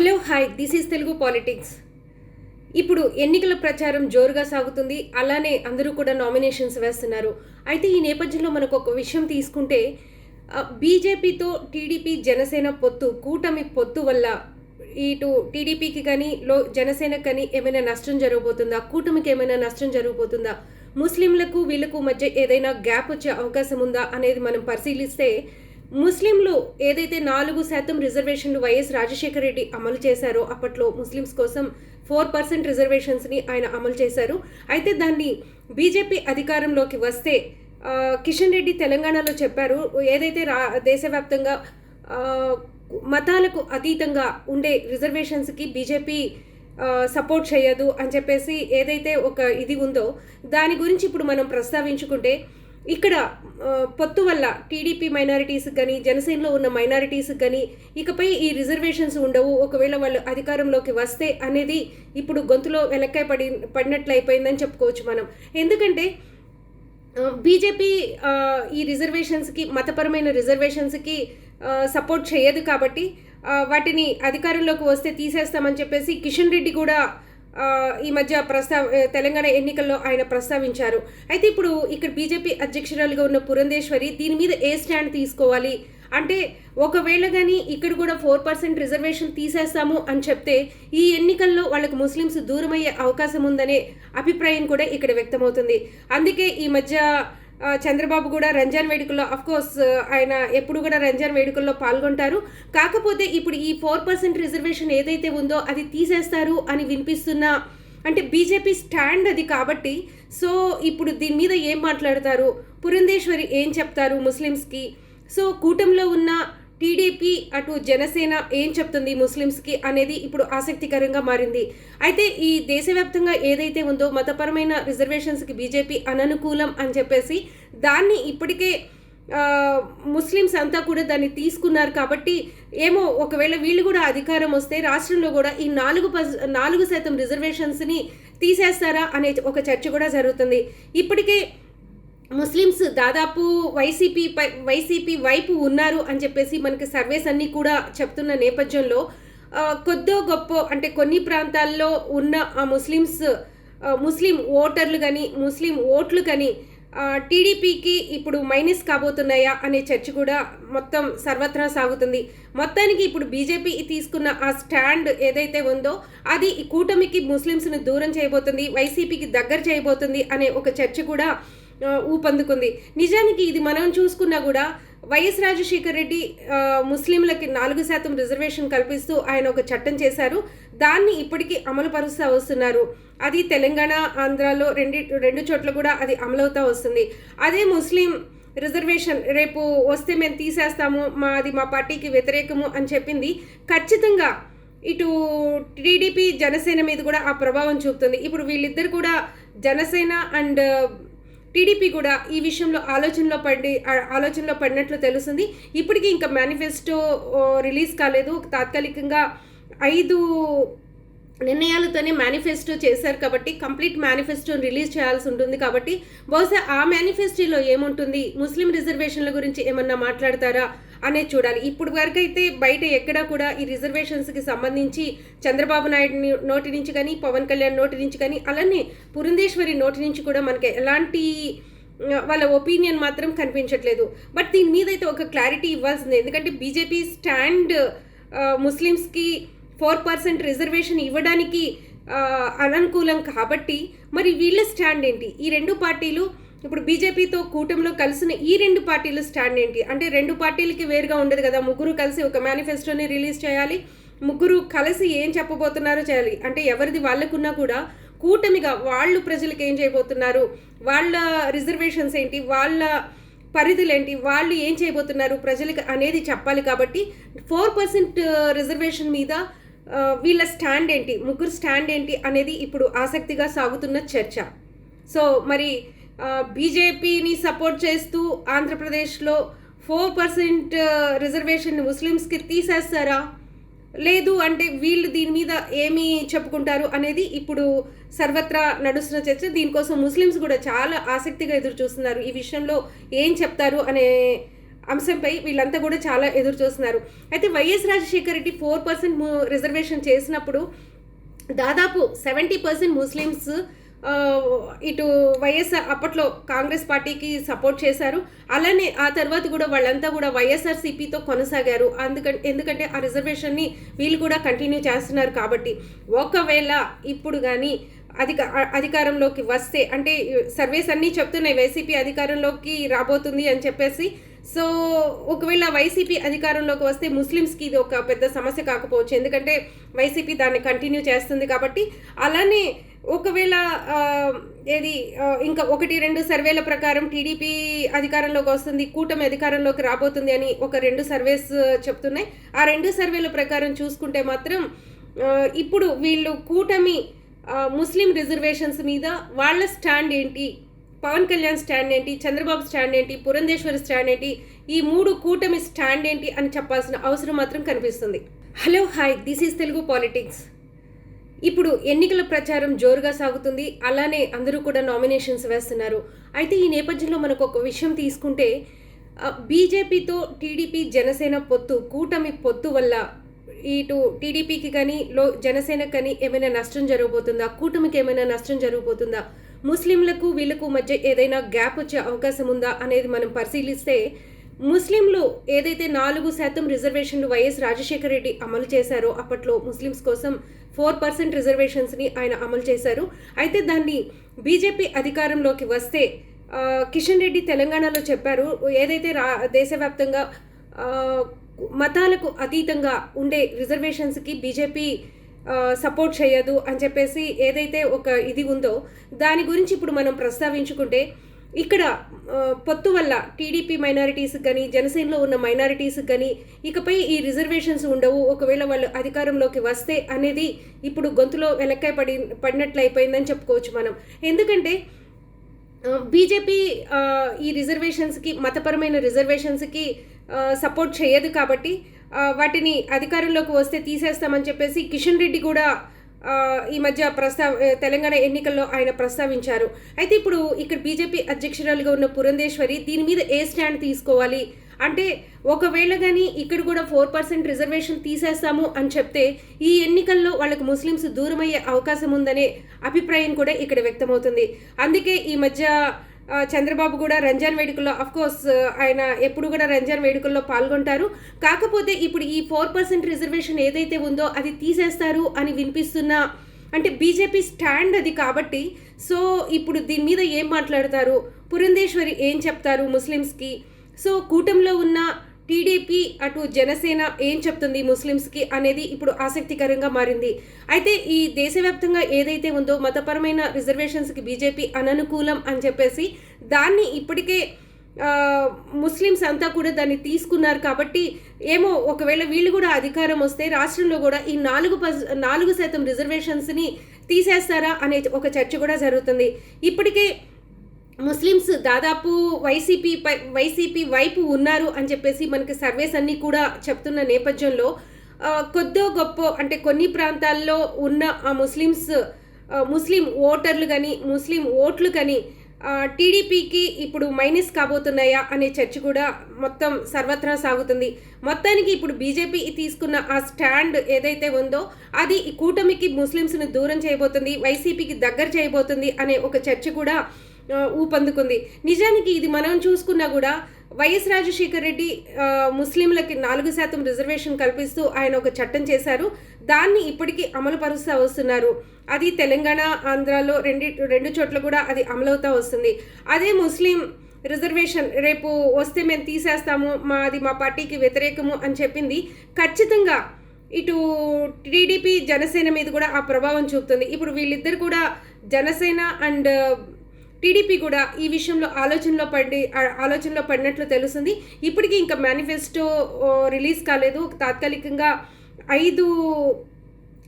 Hello hi, this is Telugu politics. ఇప్పుడు ఎన్నికల ప్రచారం జోరుగా సాగుతుంది. అలానే అందరూ కూడా నామినేషన్స్ వేస్తున్నారు. అయితే ఈ నేపథ్యంలో మనకు ఒక విషయం తీసుకుంటే బీజేపీతో టీడీపీ జనసేన పొత్తు, కూటమి పొత్తు వల్ల ఇటు టీడీపీకి కానీ జనసేనకు కానీ ఏమైనా నష్టం జరగబోతుందా, కూటమికి ఏమైనా నష్టం జరగబోతుందా, ముస్లింలకు వీళ్ళకు మధ్య ఏదైనా గ్యాప్ వచ్చే అవకాశం ఉందా అనేది మనం పరిశీలిస్తే, ముస్లింలు ఏదైతే 4% రిజర్వేషన్లు వైఎస్ రాజశేఖర రెడ్డి అమలు చేశారో, అప్పట్లో ముస్లిమ్స్ కోసం 4% రిజర్వేషన్స్ని ఆయన అమలు చేశారు. అయితే దాన్ని బీజేపీ అధికారంలోకి వస్తే కిషన్ రెడ్డి తెలంగాణలో చెప్పారు, ఏదైతే దేశవ్యాప్తంగా మతాలకు అతీతంగా ఉండే రిజర్వేషన్స్కి బీజేపీ సపోర్ట్ చేయదు అని చెప్పేసి ఏదైతే ఒక ఇది ఉందో దాని గురించి ఇప్పుడు మనం ప్రస్తావించుకుంటే, ఇక్కడ పొత్తు వల్ల టీడీపీ మైనారిటీస్కి కానీ జనసేనలో ఉన్న మైనారిటీస్కి కానీ ఇకపై ఈ రిజర్వేషన్స్ ఉండవు, ఒకవేళ వాళ్ళు అధికారంలోకి వస్తే అనేది ఇప్పుడు గొంతులో వెలక్కాయ పడినట్లు అయిపోయిందని చెప్పుకోవచ్చు మనం. ఎందుకంటే బీజేపీ ఈ రిజర్వేషన్స్కి, మతపరమైన రిజర్వేషన్స్కి సపోర్ట్ చేయదు కాబట్టి వాటిని అధికారంలోకి వస్తే తీసేస్తామని చెప్పేసి కిషన్ రెడ్డి కూడా ఈ మధ్య తెలంగాణ ఎన్నికల్లో ఆయన ప్రస్తావించారు. అయితే ఇప్పుడు ఇక్కడ బీజేపీ అధ్యక్షురాలుగా ఉన్న పురంధేశ్వరి దీని మీద ఏ స్టాండ్ తీసుకోవాలి అంటే, ఒకవేళ కానీ ఇక్కడ కూడా 4% రిజర్వేషన్ తీసేస్తాము అని చెప్తే ఈ ఎన్నికల్లో వాళ్ళకి ముస్లిమ్స్ దూరమయ్యే అవకాశం ఉందనే అభిప్రాయం కూడా ఇక్కడ వ్యక్తమవుతుంది. అందుకే ఈ మధ్య చంద్రబాబు కూడా రంజాన్ వేడుకల్లో, అఫ్కోర్స్ ఆయన ఎప్పుడు కూడా రంజాన్ వేడుకల్లో పాల్గొంటారు, కాకపోతే ఇప్పుడు ఈ 4% రిజర్వేషన్ ఏదైతే ఉందో అది తీసేస్తారు అని వినిపిస్తున్న, అంటే బీజేపీ స్టాండ్ అది కాబట్టి, సో ఇప్పుడు దీని మీద ఏం మాట్లాడతారు, పురంధేశ్వరి ఏం చెప్తారు ముస్లిమ్స్కి, సో కూటమిలో ఉన్న టీడీపీ అటు జనసేన ఏం చెప్తుంది ముస్లిమ్స్కి అనేది ఇప్పుడు ఆసక్తికరంగా మారింది. అయితే ఈ దేశవ్యాప్తంగా ఏదైతే ఉందో మతపరమైన రిజర్వేషన్స్కి బీజేపీ అననుకూలం అని చెప్పేసి దాన్ని ఇప్పటికే ముస్లిమ్స్ అంతా కూడా దాన్ని తీసుకున్నారు కాబట్టి, ఏమో ఒకవేళ వీళ్ళు కూడా అధికారం వస్తే రాష్ట్రంలో కూడా ఈ 4% రిజర్వేషన్స్ని తీసేస్తారా అనే ఒక చర్చ కూడా జరుగుతుంది. ఇప్పటికే ముస్లిమ్స్ దాదాపు వైసీపీ వైపు ఉన్నారు అని చెప్పేసి మనకి సర్వేస్ అన్నీ కూడా చెప్తున్న నేపథ్యంలో, కొద్దో గొప్ప అంటే కొన్ని ప్రాంతాల్లో ఉన్న ఆ ముస్లిం ఓటర్లు కానీ ముస్లిం ఓట్లు కానీ టీడీపీకి ఇప్పుడు మైనస్ కాబోతున్నాయా అనే చర్చ కూడా మొత్తం సర్వత్రా సాగుతుంది. మొత్తానికి ఇప్పుడు బీజేపీ తీసుకున్న ఆ స్టాండ్ ఏదైతే ఉందో అది ఈ కూటమికి ముస్లిమ్స్ని దూరం చేయబోతుంది, వైసీపీకి దగ్గర చేయబోతుంది అనే ఒక చర్చ కూడా ఊపందుకుంది. నిజానికి ఇది మనం చూసుకున్నా కూడా వైఎస్ రాజశేఖర రెడ్డి ముస్లింలకి 4% రిజర్వేషన్ కల్పిస్తూ ఆయన ఒక చట్టం చేశారు, దాన్ని ఇప్పటికీ అమలు పరుస్తూ వస్తున్నారు. అది తెలంగాణ, ఆంధ్రాలో రెండు చోట్ల కూడా అది అమలవుతూ వస్తుంది. అదే ముస్లిం రిజర్వేషన్ రేపు వస్తే మేము తీసేస్తాము, మా పార్టీకి వ్యతిరేకము అని చెప్పింది ఖచ్చితంగా ఇటు టీడీపీ జనసేన మీద కూడా ఆ ప్రభావం చూపుతుంది. ఇప్పుడు వీళ్ళిద్దరు కూడా జనసేన అండ్ టీడీపీ కూడా ఈ విషయంలో ఆలోచనలో పడినట్లు తెలుస్తుంది. ఇప్పటికీ ఇంకా మేనిఫెస్టో రిలీజ్ కాలేదు. తాత్కాలికంగా 5 నిర్ణయాలతోనే మేనిఫెస్టో చేశారు కాబట్టి కంప్లీట్ మేనిఫెస్టోని రిలీజ్ చేయాల్సి ఉంటుంది. కాబట్టి బహుశా ఆ మేనిఫెస్టోలో ఏముంటుంది, ముస్లిం రిజర్వేషన్ల గురించి ఏమన్నా మాట్లాడతారా అనేది చూడాలి. ఇప్పుడు వరకు అయితే బయట ఎక్కడా కూడా ఈ రిజర్వేషన్స్కి సంబంధించి చంద్రబాబు నాయుడు నోటి నుంచి కానీ, పవన్ కళ్యాణ్ నోటి నుంచి కానీ, అలానే పురంధేశ్వరి నోటి నుంచి కూడా మనకి ఎలాంటి వాళ్ళ ఒపీనియన్ మాత్రం కనిపించట్లేదు. బట్ దీని మీద అయితే ఒక క్లారిటీ ఇవ్వాల్సిందే. ఎందుకంటే బీజేపీ స్టాండ్ ముస్లిమ్స్కి 4% రిజర్వేషన్ ఇవ్వడానికి అననుకూలం కాబట్టి, మరి వీళ్ళ స్టాండ్ ఏంటి? ఈ రెండు పార్టీలు ఇప్పుడు బీజేపీతో కూటమిలో కలిసిన ఈ 2 పార్టీల స్టాండ్ ఏంటి అంటే, 2 పార్టీలకి వేరుగా ఉండదు కదా, ముగ్గురు కలిసి ఒక మేనిఫెస్టోని రిలీజ్ చేయాలి, ముగ్గురు కలిసి ఏం చెప్పబోతున్నారో చేయాలి. అంటే ఎవరిది వాళ్ళకున్నా కూడా కూటమిగా వాళ్ళు ప్రజలకు ఏం చేయబోతున్నారు, వాళ్ళ రిజర్వేషన్స్ ఏంటి, వాళ్ళ పరిధులేంటి, వాళ్ళు ఏం చేయబోతున్నారు ప్రజలకు అనేది చెప్పాలి. కాబట్టి 4% రిజర్వేషన్ మీద వీళ్ళ స్టాండ్ ఏంటి, ముగ్గురు స్టాండ్ ఏంటి అనేది ఇప్పుడు ఆసక్తిగా సాగుతున్న చర్చ. సో మరి బీజేపీని సపోర్ట్ చేస్తూ ఆంధ్రప్రదేశ్లో 4% రిజర్వేషన్ ముస్లిమ్స్కి తీసేస్తారా, లేదు అంటే వీళ్ళు దీని మీద ఏమి చెప్పుకుంటారు అనేది ఇప్పుడు సర్వత్రా నడుస్తున్న చర్చ. దీనికోసం ముస్లిమ్స్ కూడా చాలా ఆసక్తిగా ఎదురు చూస్తున్నారు, ఈ విషయంలో ఏం చెప్తారు అనే అంశంపై వీళ్ళంతా కూడా చాలా ఎదురు చూస్తున్నారు. అయితే వైఎస్ రాజశేఖర రెడ్డి 4% రిజర్వేషన్ చేసినప్పుడు దాదాపు 70% ముస్లిమ్స్ ఇటు వైఎస్ఆర్ అప్పట్లో కాంగ్రెస్ పార్టీకి సపోర్ట్ చేశారు. అలానే ఆ తర్వాత కూడా వాళ్ళంతా కూడా వైఎస్ఆర్సీపీతో కొనసాగారు. ఎందుకంటే ఆ రిజర్వేషన్ని వీళ్ళు కూడా కంటిన్యూ చేస్తున్నారు కాబట్టి. ఒకవేళ ఇప్పుడు కానీ అధికారంలోకి వస్తే, అంటే సర్వేస్ అన్నీ చెప్తున్నాయి వైసీపీ అధికారంలోకి రాబోతుంది అని చెప్పేసి. సో ఒకవేళ వైసీపీ అధికారంలోకి వస్తే ముస్లిమ్స్కి ఇది ఒక పెద్ద సమస్య కాకపోవచ్చు, ఎందుకంటే వైసీపీ దాన్ని కంటిన్యూ చేస్తుంది కాబట్టి. అలానే ఒకవేళ ఇంకా 1-2 సర్వేల ప్రకారం టీడీపీ అధికారంలోకి వస్తుంది, కూటమి అధికారంలోకి రాబోతుంది అని ఒక 2 సర్వేస్ చెప్తున్నాయి. ఆ 2 సర్వేల ప్రకారం చూసుకుంటే మాత్రం ఇప్పుడు వీళ్ళు కూటమి ముస్లిం రిజర్వేషన్స్ మీద వాళ్ళ స్టాండ్ ఏంటి, పవన్ కళ్యాణ్ స్టాండ్ ఏంటి, చంద్రబాబు స్టాండ్ ఏంటి, పురంధేశ్వరి స్టాండ్ ఏంటి, ఈ 3 కూటమి స్టాండ్ ఏంటి అని చెప్పాల్సిన అవసరం మాత్రం కనిపిస్తుంది. Hello hi, this is Telugu politics. ఇప్పుడు ఎన్నికల ప్రచారం జోరుగా సాగుతుంది. అలానే అందరూ కూడా నామినేషన్స్ వేస్తున్నారు. అయితే ఈ నేపథ్యంలో మనకు ఒక విషయం తీసుకుంటే, బీజేపీతో టీడీపీ జనసేన పొత్తు, కూటమి పొత్తు వల్ల ఇటు టీడీపీకి కానీ జనసేనకు కానీ ఏమైనా నష్టం జరగబోతుందా, కూటమికి ఏమైనా నష్టం జరగబోతుందా, ముస్లింలకు వీళ్ళకు మధ్య ఏదైనా గ్యాప్ వచ్చే అవకాశం ఉందా అనేది మనం పరిశీలిస్తే, ముస్లింలు ఏదైతే 4% రిజర్వేషన్లు వైఎస్ రాజశేఖర రెడ్డి అమలు చేశారో, అప్పట్లో ముస్లిమ్స్ కోసం 4% రిజర్వేషన్స్ని ఆయన అమలు చేశారు. అయితే దాన్ని బీజేపీ అధికారంలోకి వస్తే, కిషన్ రెడ్డి తెలంగాణలో చెప్పారు, ఏదైతే దేశవ్యాప్తంగా మతాలకు అతీతంగా ఉండే రిజర్వేషన్స్కి బీజేపీ సపోర్ట్ చేయదు అని చెప్పేసి ఏదైతే ఒక ఇది ఉందో, దాని గురించి ఇప్పుడు మనం ప్రస్తావించుకుంటే, ఇక్కడ పొత్తు వల్ల టీడీపీ మైనారిటీస్కి కానీ జనసేనలో ఉన్న మైనారిటీస్కి కానీ ఇకపై ఈ రిజర్వేషన్స్ ఉండవు, ఒకవేళ వాళ్ళు అధికారంలోకి వస్తే అనేది ఇప్పుడు గొంతులో వెలక్కాయ పడినట్లు అయిపోయిందని చెప్పుకోవచ్చు మనం. ఎందుకంటే బీజేపీ ఈ రిజర్వేషన్స్కి, మతపరమైన రిజర్వేషన్స్కి సపోర్ట్ చేయదు కాబట్టి వాటిని అధికారంలోకి వస్తే తీసేస్తామని చెప్పేసి కిషన్ రెడ్డి కూడా ఈ మధ్య తెలంగాణ ఎన్నికల్లో ఆయన ప్రస్తావించారు. అయితే ఇప్పుడు ఇక్కడ బీజేపీ అధ్యక్షురాలుగా ఉన్న పురంధేశ్వరి దీని మీద ఏ స్టాండ్ తీసుకోవాలి అంటే, ఒకవేళ కానీ ఇక్కడ కూడా 4% రిజర్వేషన్ తీసేస్తాము అని చెప్తే ఈ ఎన్నికల్లో వాళ్ళకి ముస్లిమ్స్ దూరమయ్యే అవకాశం ఉందనే అభిప్రాయం కూడా ఇక్కడ వ్యక్తమవుతుంది. అందుకే ఈ మధ్య చంద్రబాబు కూడా రంజాన్ వేడుకల్లో, అఫ్కోర్స్ ఆయన ఎప్పుడు కూడా రంజాన్ వేడుకల్లో పాల్గొంటారు, కాకపోతే ఇప్పుడు ఈ 4% రిజర్వేషన్ ఏదైతే ఉందో అది తీసేస్తారు అని వినిపిస్తున్న, అంటే బీజేపీ స్టాండ్ అది కాబట్టి. సో ఇప్పుడు దీని మీద ఏం మాట్లాడతారు, పురంధేశ్వరి ఏం చెప్తారు ముస్లిమ్స్కి, సో కూటమిలో ఉన్న టీడీపీ అటు జనసేన ఏం చెప్తుంది ముస్లిమ్స్కి అనేది ఇప్పుడు ఆసక్తికరంగా మారింది. అయితే ఈ దేశవ్యాప్తంగా ఏదైతే ఉందో మతపరమైన రిజర్వేషన్స్కి బీజేపీ అననుకూలం అని చెప్పేసి దాన్ని ఇప్పటికే ముస్లిమ్స్ అంతా కూడా దాన్ని తీసుకున్నారు కాబట్టి, ఏమో ఒకవేళ వీళ్ళు కూడా అధికారం వస్తే రాష్ట్రంలో కూడా ఈ 4% రిజర్వేషన్స్ని తీసేస్తారా అనే ఒక చర్చ కూడా జరుగుతుంది. ఇప్పటికే ముస్లిమ్స్ దాదాపు వైసీపీ వైపు ఉన్నారు అని చెప్పేసి మనకి సర్వేస్ అన్నీ కూడా చెప్తున్న నేపథ్యంలో, కొద్దో గొప్ప అంటే కొన్ని ప్రాంతాల్లో ఉన్న ఆ ముస్లిం ఓటర్లు కానీ ముస్లిం ఓట్లు కానీ టీడీపీకి ఇప్పుడు మైనస్ కాబోతున్నాయా అనే చర్చ కూడా మొత్తం సర్వత్రా సాగుతుంది. మొత్తానికి ఇప్పుడు బీజేపీ తీసుకున్న ఆ స్టాండ్ ఏదైతే ఉందో అది ఈ కూటమికి ముస్లిమ్స్ని దూరం చేయబోతుంది, వైసీపీకి దగ్గర చేయబోతుంది అనే ఒక చర్చ కూడా ఊపందుకుంది. నిజానికి ఇది మనం చూసుకున్నా కూడా వైఎస్ రాజశేఖర రెడ్డి ముస్లింలకి 4% రిజర్వేషన్ కల్పిస్తూ ఆయన ఒక చట్టం చేశారు, దాన్ని ఇప్పటికీ అమలు పరుస్తూ వస్తున్నారు. అది తెలంగాణ, ఆంధ్రాలో రెండు చోట్ల కూడా అది అమలవుతూ వస్తుంది. అదే ముస్లిం రిజర్వేషన్ రేపు వస్తే మేము తీసేస్తాము, మా పార్టీకి వ్యతిరేకము అని చెప్పింది ఖచ్చితంగా ఇటు టీడీపీ జనసేన మీద కూడా ఆ ప్రభావం చూపుతుంది. ఇప్పుడు వీళ్ళిద్దరు కూడా జనసేన అండ్ టీడీపీ కూడా ఈ విషయంలో ఆలోచనలో పడినట్లు తెలుస్తుంది. ఇప్పటికీ ఇంకా మేనిఫెస్టో రిలీజ్ కాలేదు. తాత్కాలికంగా 5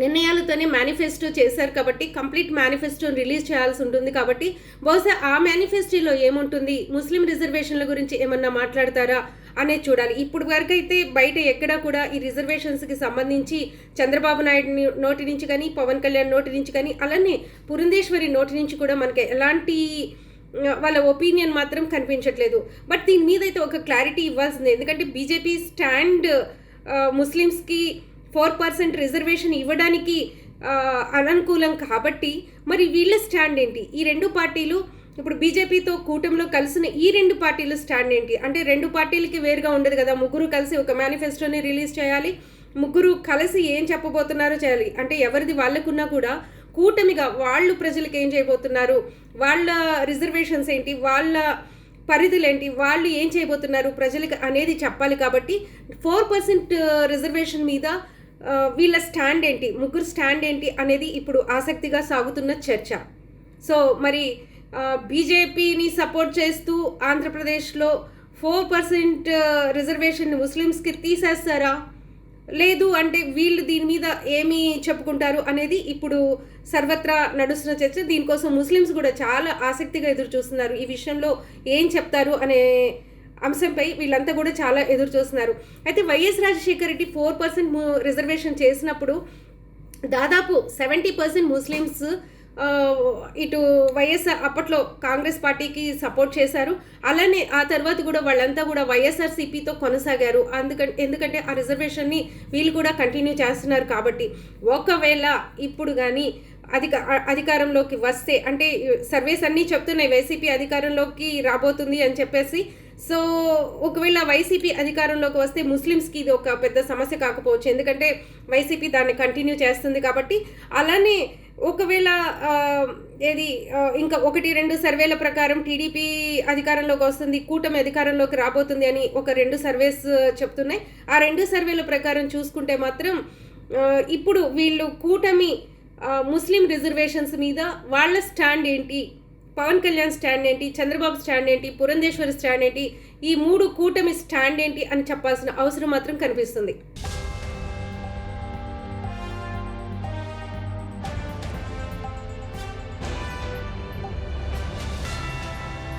నిర్ణయాలతోనే మేనిఫెస్టో చేశారు కాబట్టి కంప్లీట్ మేనిఫెస్టోని రిలీజ్ చేయాల్సి ఉంటుంది. కాబట్టి బహుశా ఆ మేనిఫెస్టోలో ఏముంటుంది, ముస్లిం రిజర్వేషన్ల గురించి ఏమన్నా మాట్లాడతారా అనేది చూడాలి. ఇప్పుడు వరకు అయితే బయట ఎక్కడా కూడా ఈ రిజర్వేషన్స్కి సంబంధించి చంద్రబాబు నాయుడు నోటి నుంచి కానీ, పవన్ కళ్యాణ్ నోటి నుంచి కానీ, అలానే పురంధేశ్వరి నోటి నుంచి కూడా మనకి ఎలాంటి వాళ్ళ ఒపీనియన్ మాత్రం కనిపించట్లేదు. బట్ దీని మీద అయితే ఒక క్లారిటీ ఇవ్వాల్సిందే. ఎందుకంటే బీజేపీ స్టాండ్ ముస్లిమ్స్కి 4% రిజర్వేషన్ ఇవ్వడానికి అననుకూలం కాబట్టి మరి వీళ్ళ స్టాండ్ ఏంటి? ఈ రెండు పార్టీలు ఇప్పుడు బీజేపీతో కూటమిలో కలిసిన ఈ రెండు పార్టీల స్టాండ్ ఏంటి? అంటే రెండు పార్టీలకి వేరుగా ఉండదు కదా, ముగ్గురు కలిసి ఒక మేనిఫెస్టోని రిలీజ్ చేయాలి, ముగ్గురు కలిసి ఏం చెప్పబోతున్నారో చేయాలి. అంటే ఎవరిది వాళ్ళకున్నా కూడా కూటమిగా వాళ్ళు ప్రజలకు ఏం చేయబోతున్నారు, వాళ్ళ రిజర్వేషన్స్ ఏంటి, వాళ్ళ పరిధులు ఏంటి, వాళ్ళు ఏం చేయబోతున్నారు ప్రజలకు అనేది చెప్పాలి. కాబట్టి 4% రిజర్వేషన్ మీద వీళ్ళ స్టాండ్ ఏంటి, ముగ్గురు స్టాండ్ ఏంటి అనేది ఇప్పుడు ఆసక్తిగా సాగుతున్న చర్చ. సో మరి బీజేపీని సపోర్ట్ చేస్తూ ఆంధ్రప్రదేశ్లో 4% రిజర్వేషన్ ముస్లిమ్స్కి తీసేస్తారా, లేదు అంటే వీళ్ళు దీని మీద ఏమి చెప్పుకుంటారు అనేది ఇప్పుడు సర్వత్రా నడుస్తున్న చర్చ. దీనికోసం ముస్లిమ్స్ కూడా చాలా ఆసక్తిగా ఎదురు చూస్తున్నారు. ఈ విషయంలో ఏం చెప్తారు అనే అంశంపై వీళ్ళంతా కూడా చాలా ఎదురు చూస్తున్నారు. అయితే వైఎస్ రాజశేఖర రెడ్డి 4% రిజర్వేషన్ చేసినప్పుడు దాదాపు 70% ముస్లిమ్స్ ఇటు వైఎస్ఆర్ అప్పట్లో కాంగ్రెస్ పార్టీకి సపోర్ట్ చేశారు. అలానే ఆ తర్వాత కూడా వాళ్ళంతా కూడా వైఎస్ఆర్సీపీతో కొనసాగారు. ఎందుకంటే ఆ రిజర్వేషన్ని వీళ్ళు కూడా కంటిన్యూ చేస్తున్నారు. కాబట్టి ఒకవేళ ఇప్పుడు కానీ అధికారంలోకి వస్తే, అంటే సర్వేస్ అన్నీ చెప్తున్నాయి వైసీపీ అధికారంలోకి రాబోతుంది అని చెప్పేసి. సో ఒకవేళ వైసీపీ అధికారంలోకి వస్తే ముస్లిమ్స్కి ఇది ఒక పెద్ద సమస్య కాకపోవచ్చు, ఎందుకంటే వైసీపీ దాన్ని కంటిన్యూ చేస్తుంది కాబట్టి. అలానే ఒకవేళ ఇంకా 1-2 సర్వేల ప్రకారం టీడీపీ అధికారంలోకి వస్తుంది, కూటమి అధికారంలోకి రాబోతుంది అని ఒక 2 సర్వేస్ చెప్తున్నాయి. ఆ 2 సర్వేల ప్రకారం చూసుకుంటే మాత్రం ఇప్పుడు వీళ్ళు కూటమి ముస్లిం రిజర్వేషన్స్ మీద వాళ్ళ స్టాండ్ ఏంటి, పవన్ కళ్యాణ్ స్టాండ్ ఏంటి, చంద్రబాబు స్టాండ్ ఏంటి, పురంధేశ్వరి స్టాండ్ ఏంటి, ఈ 3 కూటమి స్టాండ్ ఏంటి అని చెప్పాల్సిన అవసరం మాత్రం కనిపిస్తుంది.